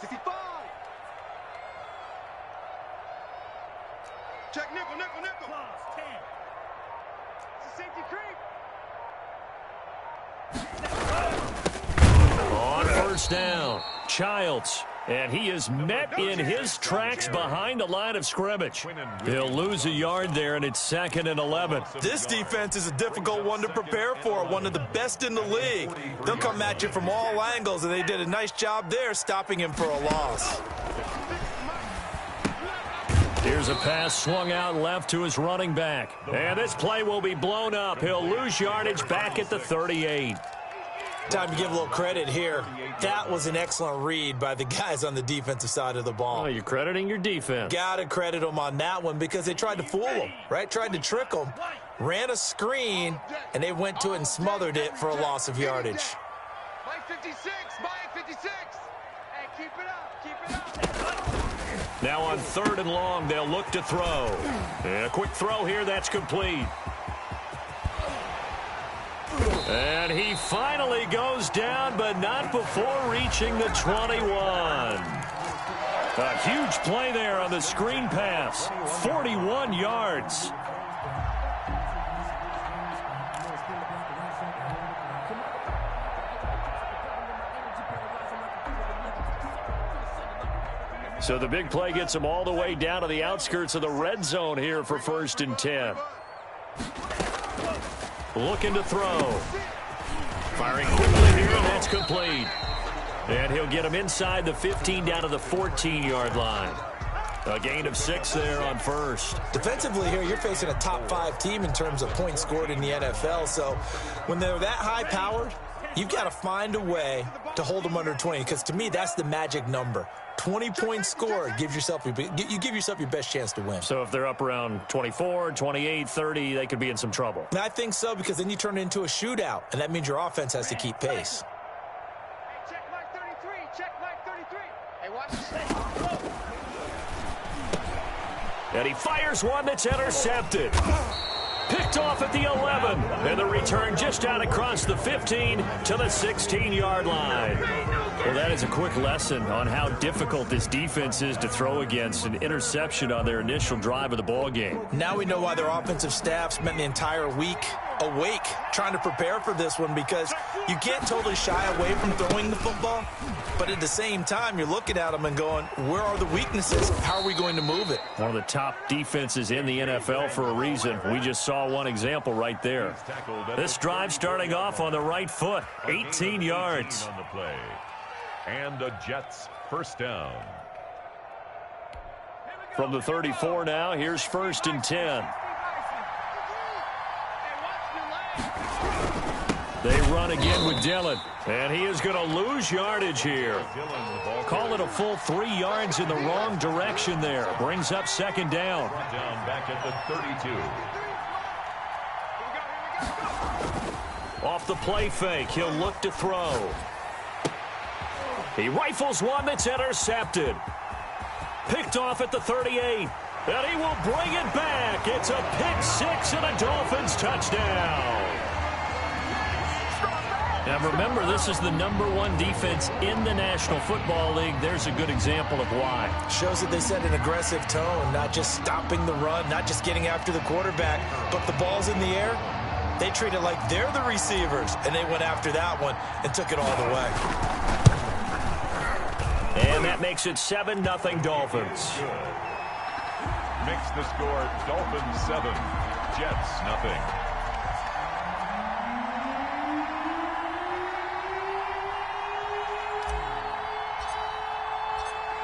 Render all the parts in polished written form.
65. Check nickel, nickel, nickel. Close, 10. It's a safety creep. On first down, Childs. And he is met in his tracks behind the line of scrimmage. He'll lose a yard there, and it's 2nd and 11. This defense is a difficult one to prepare for, one of the best in the league. They'll come at you from all angles, and they did a nice job there stopping him for a loss. Here's a pass swung out left to his running back. And this play will be blown up. He'll lose yardage back at the 38. Time to give a little credit here. That was an excellent read by the guys on the defensive side of the ball. Oh, you're crediting your defense. Got to credit them on that one because they tried to fool them, right? Tried to trick them. Ran a screen, and they went to it and smothered it for a loss of yardage. Mike 56, Mike 56. Hey, keep it up, keep it up. Now on 3rd and long, they'll look to throw. And a quick throw here, that's complete. And he finally goes down, but not before reaching the 21. A huge play there on the screen pass. 41 yards. So the big play gets him all the way down to the outskirts of the red zone here for 1st and 10. Looking to throw. Firing quickly here, and that's complete. And he'll get him inside the 15 down to the 14-yard line. A gain of 6 there on first. Defensively here, you're facing a top 5 team in terms of points scored in the NFL. So when they're that high-powered, you've got to find a way to hold them under 20. Because to me, that's the magic number. 20 points scored gives yourself you give yourself your best chance to win. So if they're up around 24, 28, 30, they could be in some trouble. And I think so, because then you turn it into a shootout, and that means your offense has to keep pace. Hey, check Mike 33, check Mike 33. Hey, watch this. And he fires one that's intercepted. Picked off at the 11. And the return just out across the 15 to the 16-yard line. Well, that is a quick lesson on how difficult this defense is to throw against. An interception on their initial drive of the ball game. Now we know why their offensive staff spent the entire week awake trying to prepare for this one, because you can't totally shy away from throwing the football, but at the same time you're looking at them and going, where are the weaknesses? How are we going to move it? One of the top defenses in the NFL for a reason. We just saw one example right there. This drive starting off on the right foot, 18 yards. On the play. And the Jets first down. From the 34 now, here's 1st and 10. They run again with Dillon, and he is going to lose yardage here. Call it a full 3 yards in the wrong direction there. Brings up 2nd down. Down back at the 32. Off the play fake, he'll look to throw. He rifles one that's intercepted. Picked off at the 38, and he will bring it back. It's a pick 6 and a Dolphins touchdown. Now remember, this is the #1 defense in the National Football League. There's a good example of why. Shows that they set an aggressive tone, not just stopping the run, not just getting after the quarterback, but the ball's in the air. They treat it like they're the receivers, and they went after that one and took it all the way. And that makes it 7-0 Dolphins. Makes the score Dolphins 7, Jets 0.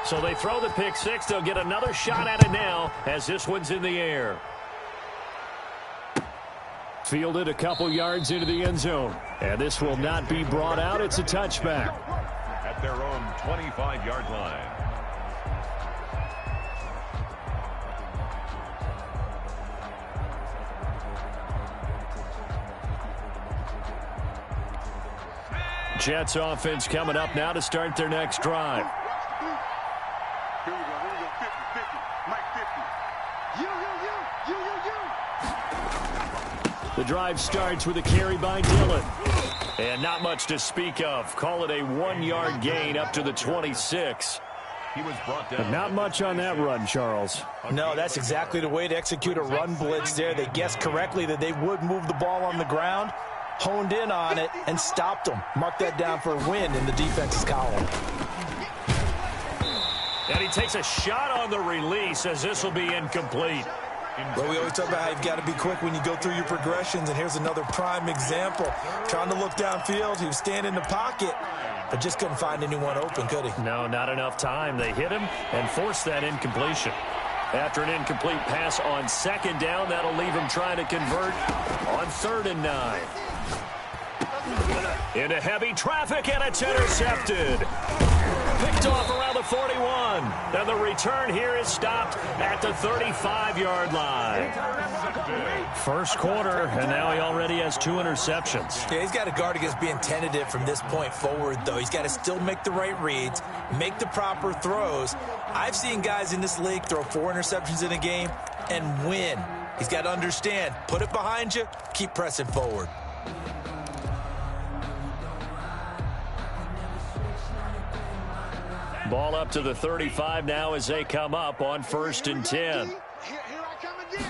So they throw the pick 6. They'll get another shot at it now as this one's in the air. Fielded a couple yards into the end zone. And this will not be brought out. It's a touchback. At their own 25-yard line. Jets offense coming up now to start their next drive. Here we go, 50, 50, Mike 50. You. The drive starts with a carry by Dillon. And not much to speak of. Call it a 1-yard gain up to the 26. He was brought But down. not much on that run, Charles. No, that's exactly the way to execute a run blitz there. They guessed correctly that they would move the ball on the ground, honed in on it, and stopped them. Mark that down for a win in the defense's column. And he takes a shot on the release as this will be incomplete. Well, we always talk about how you've got to be quick when you go through your progressions, and here's another prime example. Trying to look downfield, he was standing in the pocket, but just couldn't find anyone open, could he? No, not enough time. They hit him and forced that incompletion. After an incomplete pass on second down, that'll leave him trying to convert on 3rd and 9. Into heavy traffic, and it's intercepted. Picked off around the 41. And the return here is stopped at the 35-yard line. First quarter, and now he already has 2 interceptions. Yeah, he's got to guard against being tentative from this point forward, though. He's got to still make the right reads, make the proper throws. I've seen guys in this league throw 4 interceptions in a game and win. He's got to understand, put it behind you, keep pressing forward. Ball up to the 35 now as they come up on 1st and 10. Here I come again.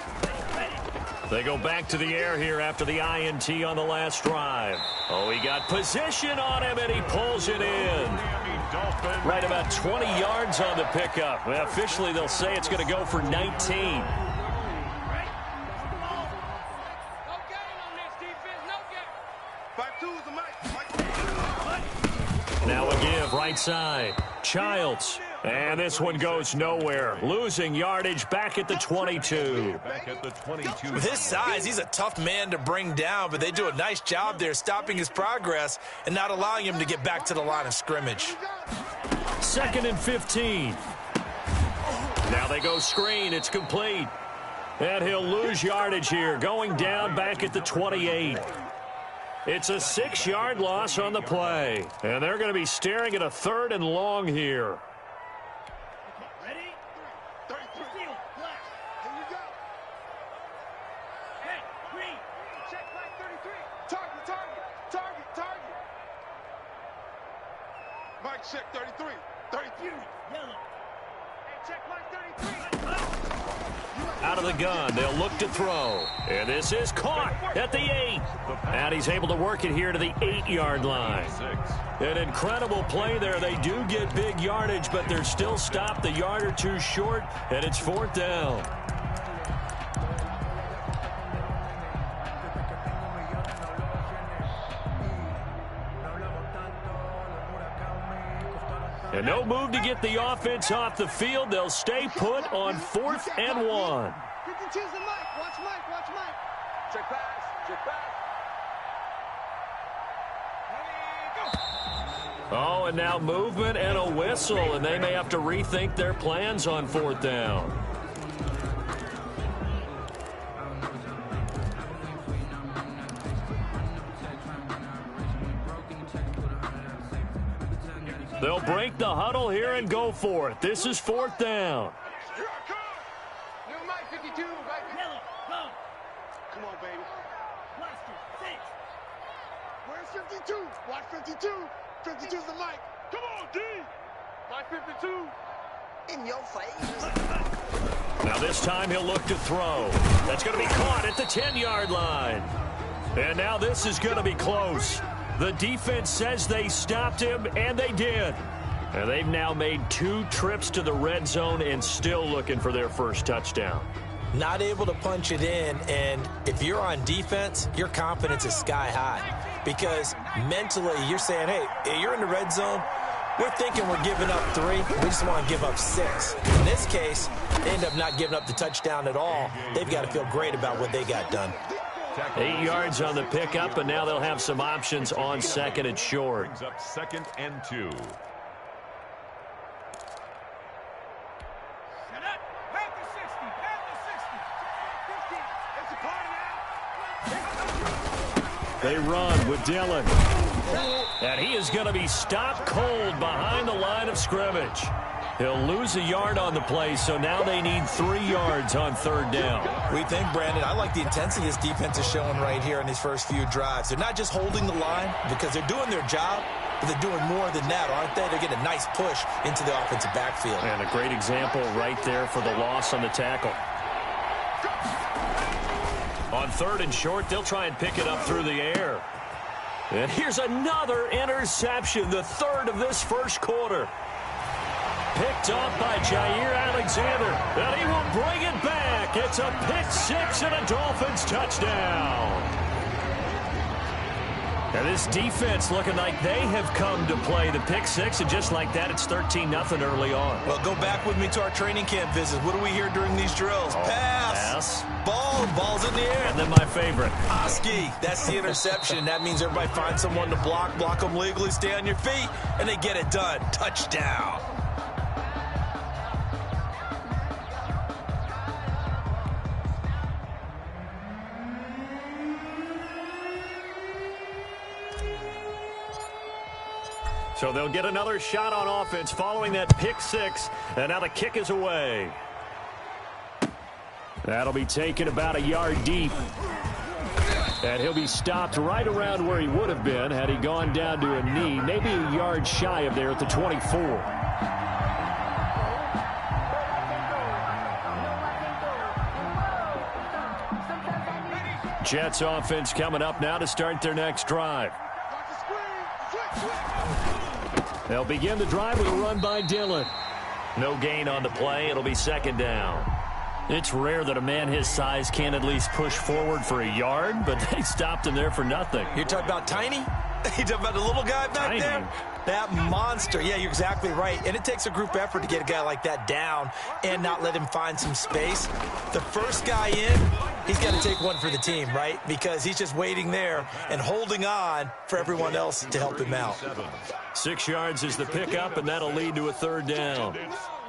They go back to the air here after the INT on the last drive. Oh, he got position on him, and he pulls it in. Right about 20 yards on the pickup. Well, officially, they'll say it's going to go for 19. Now a give right side. Childs. And this one goes nowhere. Losing yardage back at the 22. Back at the 22. With his size, he's a tough man to bring down, but they do a nice job there stopping his progress and not allowing him to get back to the line of scrimmage. 2nd and 15. Now they go screen. It's complete. And he'll lose yardage here. Going down back at the 28. It's a 6-yard loss on the play. And they're going to be staring at a 3rd and long here. Ready? 33. Here you go. Hey, green. Check flag 33. Target. Mike, check 33. 33. Yellow. Hey, check flag 33. Out of the gun, they'll look to throw. And this is caught at the 8. And he's able to work it here to the 8-yard line. An incredible play there. They do get big yardage, but they're still stopped a yard or 2 short, and it's 4th down. And no move to get the offense off the field. They'll stay put on 4th and 1. 52's the Mike. Watch Mike. Check pass. Oh, and now movement and a whistle, and they may have to rethink their plans on 4th down. They'll break the huddle here and go for it. This is 4th down. Here I come. New Mike 52. Yellow, go. Come on, baby. Blaster, 6. Where's 52? Watch 52. 52's the Mike. Come on, D. Mike 52. In your face. Now this time he'll look to throw. That's going to be caught at the 10-yard line. And now this is going to be close. The defense says they stopped him, and they did. And they've now made 2 trips to the red zone and still looking for their first touchdown. Not able to punch it in, and if you're on defense, your confidence is sky high. Because mentally, you're saying, hey, you're in the red zone. We're thinking we're giving up 3. We just want to give up 6. In this case, they end up not giving up the touchdown at all. They've got to feel great about what they got done. 8 yards on the pickup, and now they'll have some options on 2nd and short. Brings up 2nd and 2. They run with Dillon. And he is going to be stopped cold behind the line of scrimmage. He'll lose a yard on the play, so now they need 3 yards on 3rd down. We think, Brandon, I like the intensity this defense is showing right here in these first few drives. They're not just holding the line because they're doing their job, but they're doing more than that, aren't they? They're getting a nice push into the offensive backfield. And a great example right there for the loss on the tackle. On 3rd and short, they'll try and pick it up through the air. And here's another interception, the 3rd of this first quarter. Picked up by Jair Alexander, and he will bring it back. It's a pick 6 and a Dolphins touchdown. And this defense looking like they have come to play the pick 6, and just like that, it's 13-0 early on. Well, go back with me to our training camp visits. What do we hear during these drills? Pass. Ball's in the air. And then my favorite. Oski, that's the interception. That means everybody finds someone to block them legally, stay on your feet, and they get it done. Touchdown. So they'll get another shot on offense following that pick 6, and now the kick is away. That'll be taken about a yard deep. And he'll be stopped right around where he would have been had he gone down to a knee, maybe a yard shy of there at the 24. Jets offense coming up now to start their next drive. They'll begin the drive with a run by Dillon. No gain on the play. It'll be 2nd down. It's rare that a man his size can't at least push forward for a yard, but they stopped him there for nothing. You're talking about Tiny? You're talking about the little guy back there? That monster. Yeah, you're exactly right. And it takes a group effort to get a guy like that down and not let him find some space. The first guy in, he's got to take one for the team, right? Because he's just waiting there and holding on for everyone else to help him out. 6 yards is the pickup, and that'll lead to a 3rd down.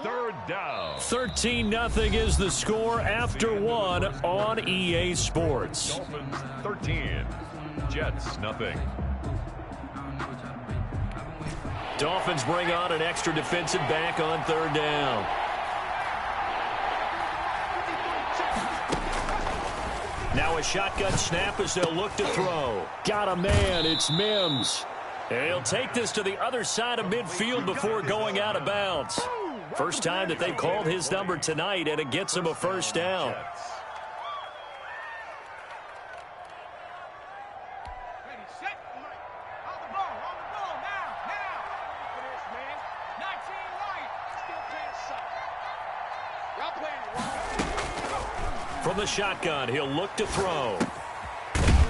3rd down. 13-0 is the score after 1 on EA Sports. Dolphins 13. Jets nothing. Dolphins bring on an extra defensive back on 3rd down. Now a shotgun snap as they'll look to throw. Got a man. It's Mims. And he'll take this to the other side of midfield before going out of bounds. First time that they've called his number tonight, and it gets him a 1st down. From the shotgun, he'll look to throw.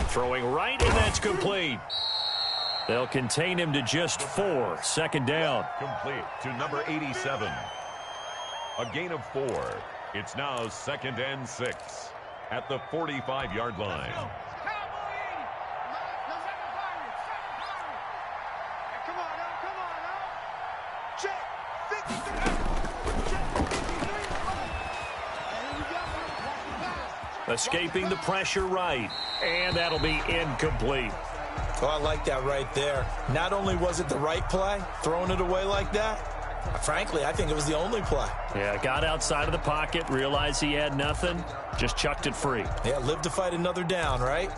Throwing right, and that's complete. They'll contain him to just 4. 2nd down. Complete to number 87. A gain of 4. It's now 2nd and 6 at the 45-yard line. Escaping the pressure right, and that'll be incomplete. Oh, I like that right there. Not only was it the right play, throwing it away like that, frankly, I think it was the only play. Yeah, got outside of the pocket, realized he had nothing, just chucked it free. Yeah, live to fight another down, right?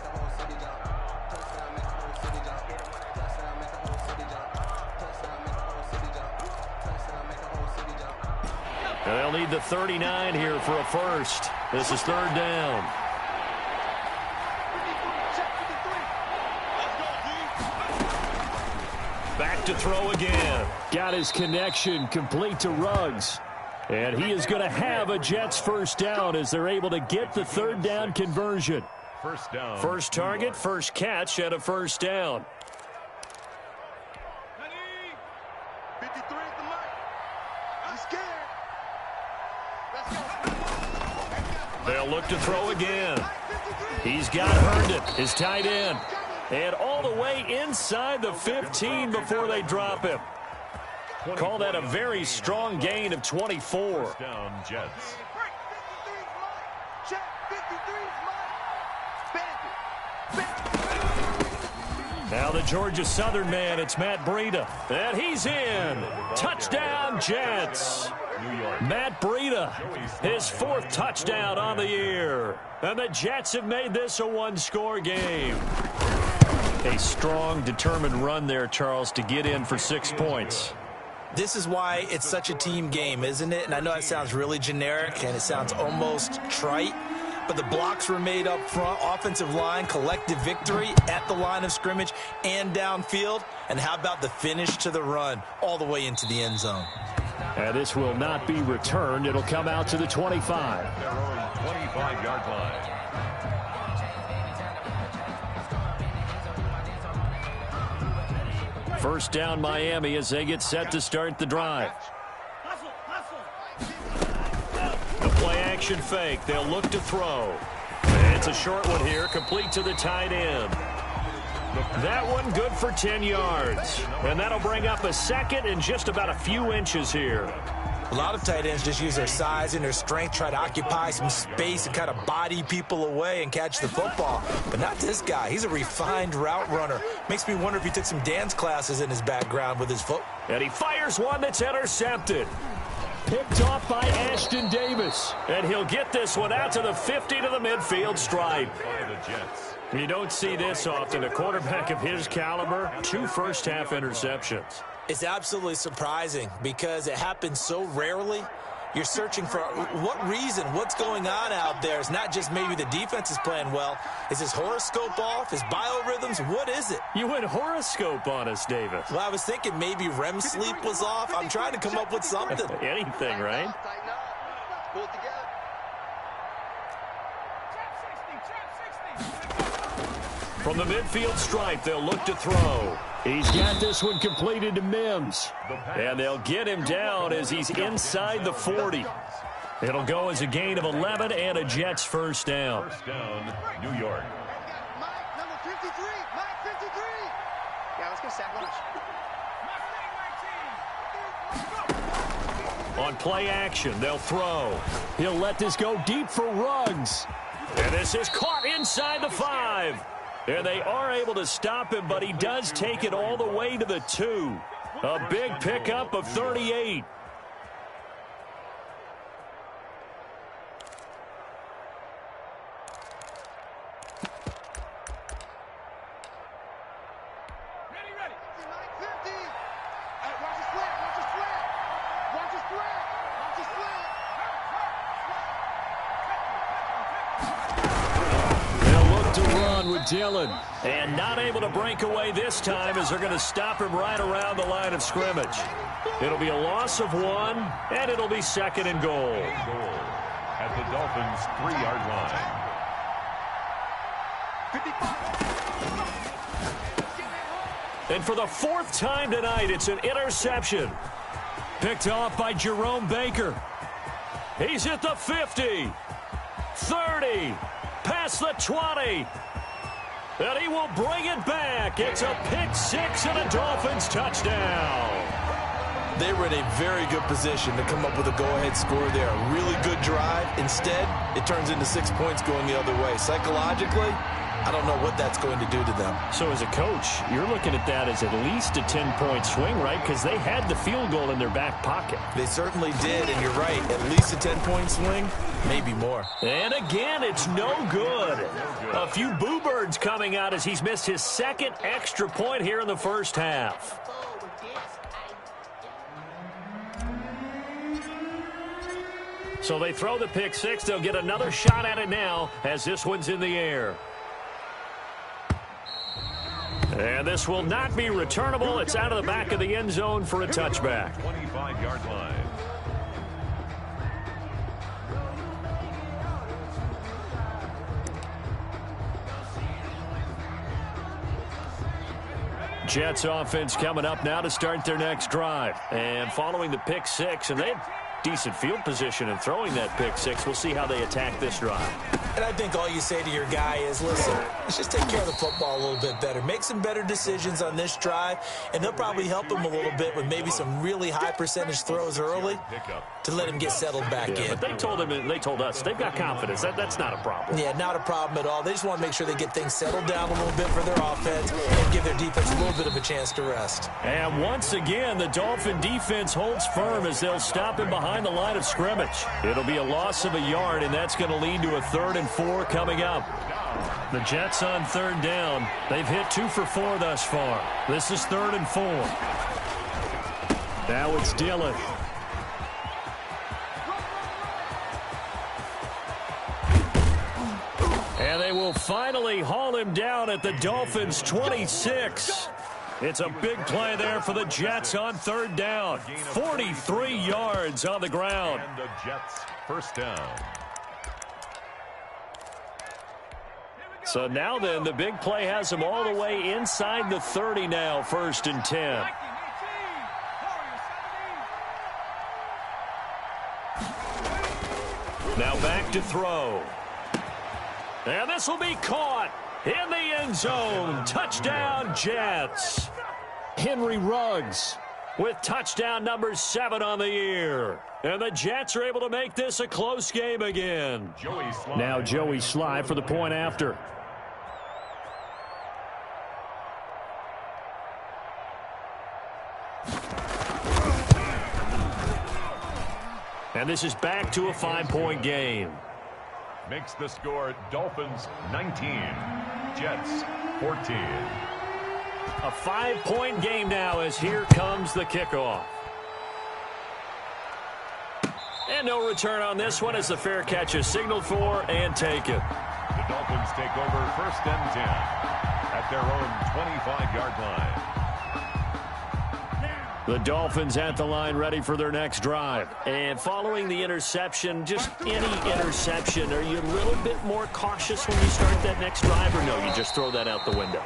And they'll need the 39 here for a 1st. This is 3rd down. Back to throw again. Got his connection complete to Ruggs. And he is going to have a Jets 1st down as they're able to get the 3rd down conversion. 1st down. First target, first catch, and a 1st down. 53 at the mark. I'm scared. Let's go. They'll look to throw again. He's got Herndon, his tight end. And all the way inside the 15 before they drop him. Call that a very strong gain of 24. 1st down, Jets. Now the Georgia Southern man, it's Matt Breida. And he's in. Touchdown, Jets. Matt Breida, his 4th touchdown on the year. And the Jets have made this a 1-score game. A strong, determined run there, Charles, to get in for 6 points. This is why it's such a team game, isn't it? And I know it sounds really generic and it sounds almost trite, but the blocks were made up front, offensive line, collective victory at the line of scrimmage and downfield. And how about the finish to the run all the way into the end zone? And this will not be returned. It'll come out to the 25. Their own 25-yard line. First down, Miami, as they get set to start the drive. The play-action fake. They'll look to throw. And it's a short one here, complete to the tight end. That one good for 10 yards. And that'll bring up a second and just about a few inches here. A lot of tight ends just use their size and their strength, try to occupy some space and kind of body people away and catch the football. But not this guy. He's a refined route runner. Makes me wonder if he took some dance classes in his background with his foot. And he fires one that's intercepted. Picked off by Ashton Davis. And he'll get this one out to the 50 to the midfield stripe. You don't see this often. A quarterback of his caliber, 2 first-half interceptions. It's absolutely surprising because it happens so rarely. You're searching for what reason, what's going on out there. It's not just maybe the defense is playing well. Is his horoscope off? His biorhythms? What is it? You went horoscope on us, Davis. Well, I was thinking maybe REM sleep was off. I'm trying to come up with something. Anything, right? From the midfield stripe, they'll look to throw. He's got this one completed to Mims. And they'll get him down as he's inside the 40. It'll go as a gain of 11 and a Jets first down. First down, New York. Mike, number 53. Mike, 53. Yeah, let's go sack lunch. On play action, they'll throw. He'll let this go deep for Ruggs. And this is caught inside the 5. And they are able to stop him, but he does take it all the way to the 2. A big pickup of 38. Ready. Mike, 50. Hey, watch the slant. Watch the slant. Watch the slant. Watch the slant. To run with Dillon, and not able to break away this time as they're going to stop him right around the line of scrimmage. It'll be a loss of 1, and it'll be second and goal. At the Dolphins' 3-yard line. And for the 4th time tonight, it's an interception. Picked off by Jerome Baker. He's at the 50, 30, past the 20. And he will bring it back. It's a pick 6 and a Dolphins touchdown. They were in a very good position to come up with a go-ahead score there. A really good drive. Instead, it turns into 6 points going the other way. Psychologically, I don't know what that's going to do to them. So as a coach, you're looking at that as at least a 10-point swing, right? Because they had the field goal in their back pocket. They certainly did, and you're right. At least a 10-point swing, maybe more. And again, it's no good. A few boo birds coming out as he's missed his 2nd extra point here in the first half. So they throw the pick 6. They'll get another shot at it now as this one's in the air. And this will not be returnable. It's out of the back of the end zone for a touchback. 25-yard line. Jets offense coming up now to start their next drive. And following the pick 6, and they had decent field position in throwing that pick 6. We'll see how they attack this drive. And I think all you say to your guy is, listen, let's just take care of the football a little bit better. Make some better decisions on this drive, and they'll probably help him a little bit with maybe some really high percentage throws early to let him get settled back in. But they told us they've got confidence. That's not a problem. Yeah, not a problem at all. They just want to make sure they get things settled down a little bit for their offense and give their defense a little bit of a chance to rest. And once again, the Dolphin defense holds firm as they'll stop him behind the line of scrimmage. It'll be a loss of a yard, and that's going to lead to a 3rd and 4 coming up. The Jets on third down. They've hit 2 for 4 thus far. This is 3rd and 4. Now it's Dillon. And they will finally haul him down at the Dolphins' 26. It's a big play there for the Jets on third down. 43 yards on the ground. And the Jets first down. So now then, the big play has them all the way inside the 30 now, 1st and 10. Now back to throw. And this will be caught in the end zone. Touchdown, Jets. Henry Ruggs with touchdown number 7 on the year. And the Jets are able to make this a close game again. Now Joey Slye for the point after. And this is back to a 5-point game. Makes the score Dolphins 19, Jets 14. A 5-point game now as here comes the kickoff. And no return on this one as the fair catch is signaled for and taken. The Dolphins take over 1st and 10 at their own 25-yard line. The Dolphins at the line ready for their next drive. And following the interception, just any interception, are you a little bit more cautious when you start that next drive, or no, you just throw that out the window?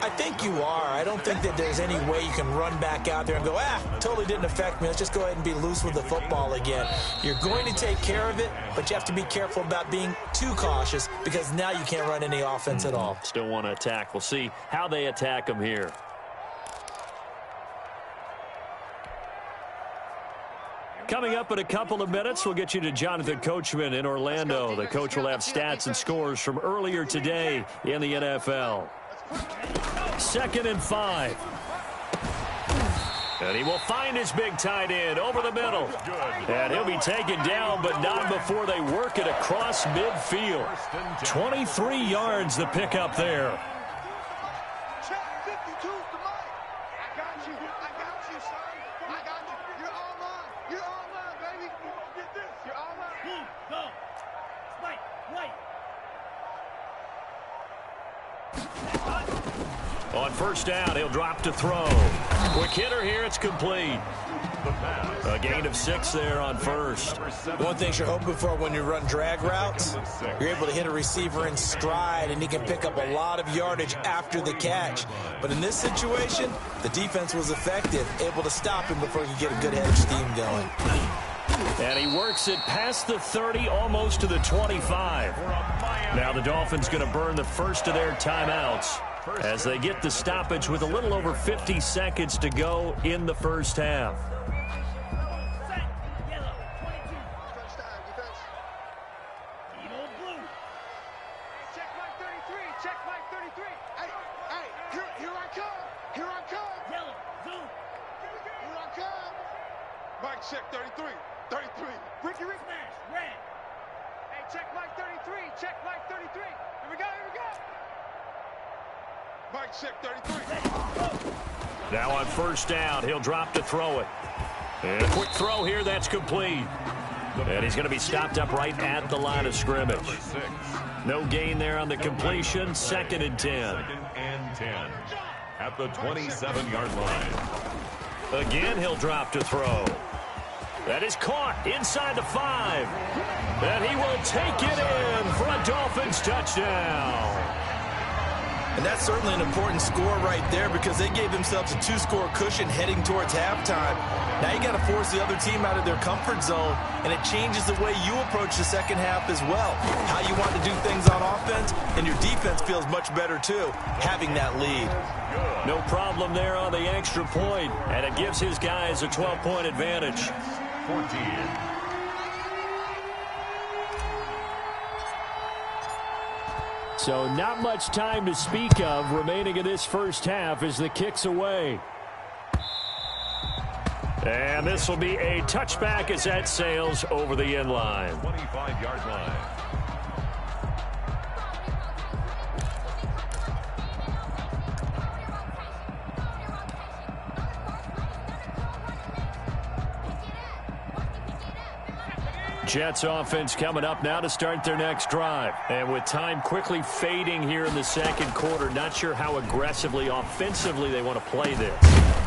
I think you are. I don't think that there's any way you can run back out there and go, totally didn't affect me. Let's just go ahead and be loose with the football again. You're going to take care of it, but you have to be careful about being too cautious because now you can't run any offense at all. Still want to attack. We'll see how they attack them here. Coming up in a couple of minutes, we'll get you to Jonathan Coachman in Orlando. The coach will have stats and scores from earlier today in the NFL. 2nd and 5. And he will find his big tight end over the middle. And he'll be taken down, but not before they work it across midfield. 23 yards the pickup there. On 1st down, he'll drop to throw. Quick hitter here, it's complete. A gain of 6 there on 1st. One thing you're hoping for when you run drag routes, you're able to hit a receiver in stride, and he can pick up a lot of yardage after the catch. But in this situation, the defense was effective, able to stop him before he could get a good head of steam going. And he works it past the 30, almost to the 25. Now the Dolphins going to burn the first of their timeouts as they get the stoppage with a little over 50 seconds to go in the first half. Mike, check 33. 33. Ricky Rick Nash, red. Hey, check Mike 33. Check Mike 33. Here we go, here we go. Mike, check 33. Now on 1st down, he'll drop to throw it. And a quick throw here, that's complete. And he's going to be stopped up right at the line of scrimmage. No gain there on the completion. 2nd and 10. 2nd and 10 at the 27-yard line. Again, he'll drop to throw. That is caught inside the 5. And he will take it in for a Dolphins touchdown. And that's certainly an important score right there because they gave themselves a 2-score cushion heading towards halftime. Now you got to force the other team out of their comfort zone, and it changes the way you approach the second half as well. How you want to do things on offense, and your defense feels much better too, having that lead. No problem there on the extra point, and it gives his guys a 12-point advantage. 14. So not much time to speak of remaining in this first half as the kick's away. And this will be a touchback as that sails over the end line. 25-yard line. Jets offense coming up now to start their next drive. And with time quickly fading here in the second quarter, not sure how aggressively, offensively they want to play this.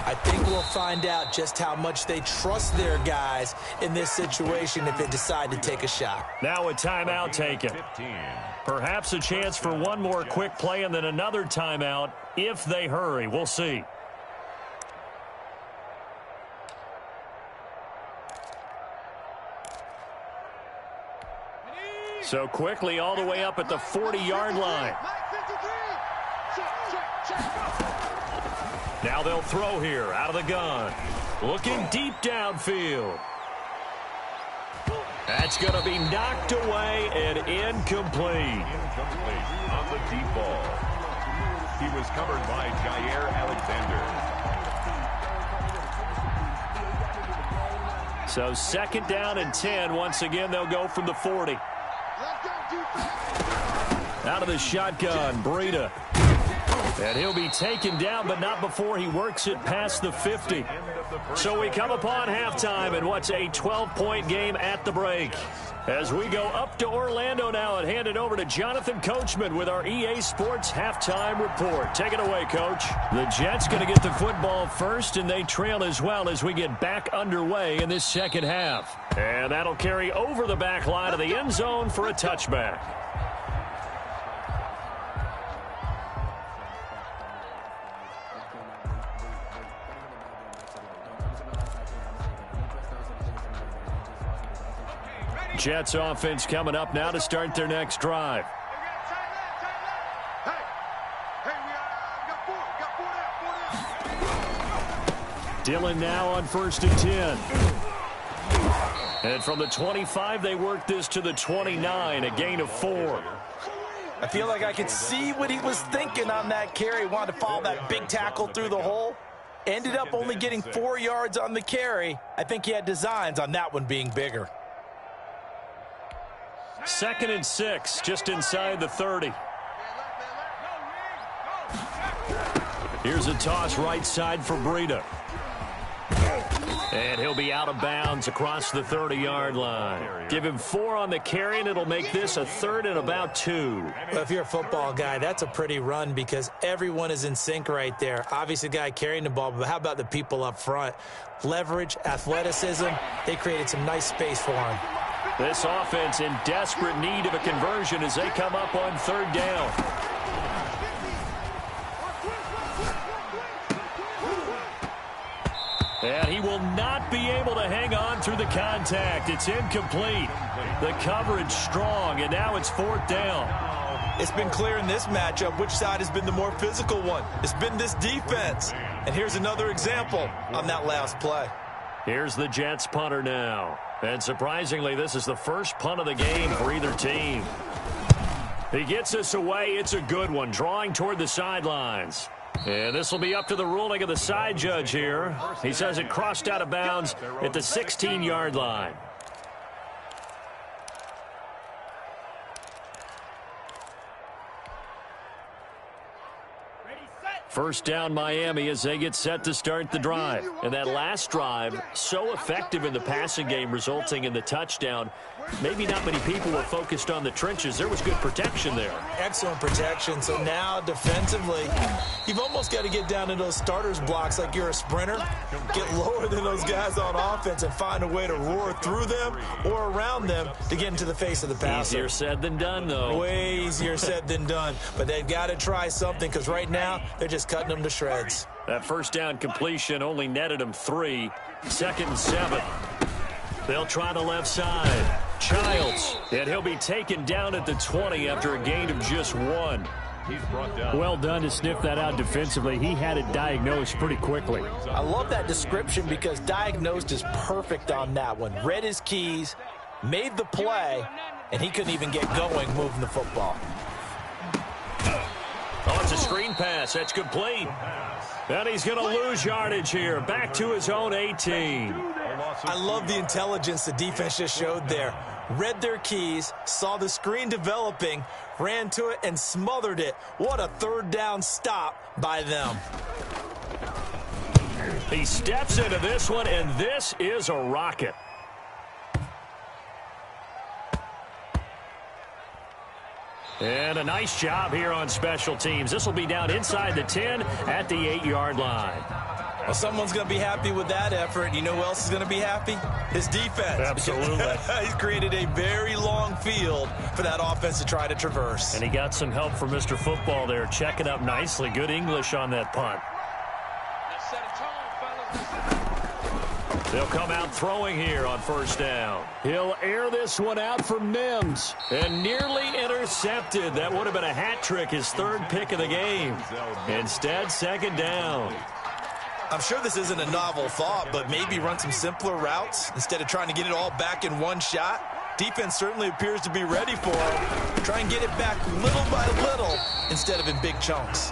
I think we'll find out just how much they trust their guys in this situation if they decide to take a shot. Now a timeout taken. Perhaps a chance for one more quick play and then another timeout if they hurry. We'll see. So quickly all the way up at the 40-yard line. Now they'll throw here out of the gun. Looking deep downfield. That's going to be knocked away and incomplete. On the deep ball. He was covered by Jair Alexander. So 2nd down and 10. Once again, they'll go from the 40. Out of the shotgun, Breida. And he'll be taken down, but not before he works it past the 50. So we come upon halftime in what's a 12-point game at the break. As we go up to Orlando now and hand it over to Jonathan Coachman with our EA Sports Halftime Report. Take it away, Coach. The Jets going to get the football first, and they trail as well as we get back underway in this second half. And that'll carry over the back line of the end zone for a touchback. Jets offense coming up now to start their next drive. Dillon now on 1st and 10. And from the 25, they work this to the 29, a gain of 4. I feel like I could see what he was thinking on that carry. Wanted to follow that big tackle through the hole. Ended up only getting 4 yards on the carry. I think he had designs on that one being bigger. 2nd and 6, just inside the 30. Here's a toss right side for Breida. And he'll be out of bounds across the 30-yard line. Give him 4 on the carry, and it'll make this a 3rd and about 2. Well, if you're a football guy, that's a pretty run because everyone is in sync right there. Obviously, the guy carrying the ball, but how about the people up front? Leverage, athleticism, they created some nice space for him. This offense in desperate need of a conversion as they come up on 3rd down. And he will not be able to hang on through the contact. It's incomplete. The coverage strong, and now it's 4th down. It's been clear in this matchup which side has been the more physical one. It's been this defense. And here's another example on that last play. Here's the Jets punter now. And surprisingly, this is the first punt of the game for either team. He gets us away. It's a good one, drawing toward the sidelines. And this will be up to the ruling of the side judge here. He says it crossed out of bounds at the 16-yard line. First down Miami as they get set to start the drive. And that last drive, so effective in the passing game, resulting in the touchdown. Maybe not many people were focused on the trenches. There was good protection there. Excellent protection. So now defensively, you've almost got to get down to those starters blocks like you're a sprinter. Get lower than those guys on offense and find a way to roar through them or around them to get into the face of the passer. Easier said than done, though. Way easier said than done. But they've got to try something because right now they're just cutting them to shreds. That first down completion only netted them 3. 2nd and 7. They'll try the left side. Childs, and he'll be taken down at the 20 after a gain of just 1. He's brought down. Well done to sniff that out defensively. He had it diagnosed pretty quickly. I love that description because diagnosed is perfect on that one. Read his keys, made the play, and he couldn't even get going moving the football. Oh, it's a screen pass. That's complete. And he's going to lose yardage here. Back to his own 18. I love the intelligence the defense just showed there. Read their keys, saw the screen developing, ran to it, and smothered it. What a 3rd down stop by them. He steps into this one, and this is a rocket. And a nice job here on special teams. This will be down inside the 10 at the 8-yard line. Well, someone's going to be happy with that effort. You know who else is going to be happy? His defense. Absolutely. He's created a very long field for that offense to try to traverse. And he got some help from Mr. Football there, checking up nicely. Good English on that punt. They'll come out throwing here on first down. He'll air this one out for Mims. And nearly intercepted. That would have been a hat trick, his third pick of the game. Instead, second down. I'm sure this isn't a novel thought, but maybe run some simpler routes instead of trying to get it all back in one shot. Defense certainly appears to be ready for him. Try and get it back little by little instead of in big chunks.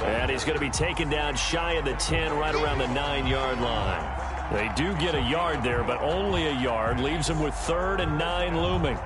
And he's going to be taken down shy of the 10, right around the 9-yard line. They do get a yard there, but only a yard. Leaves him with 3rd and 9 looming.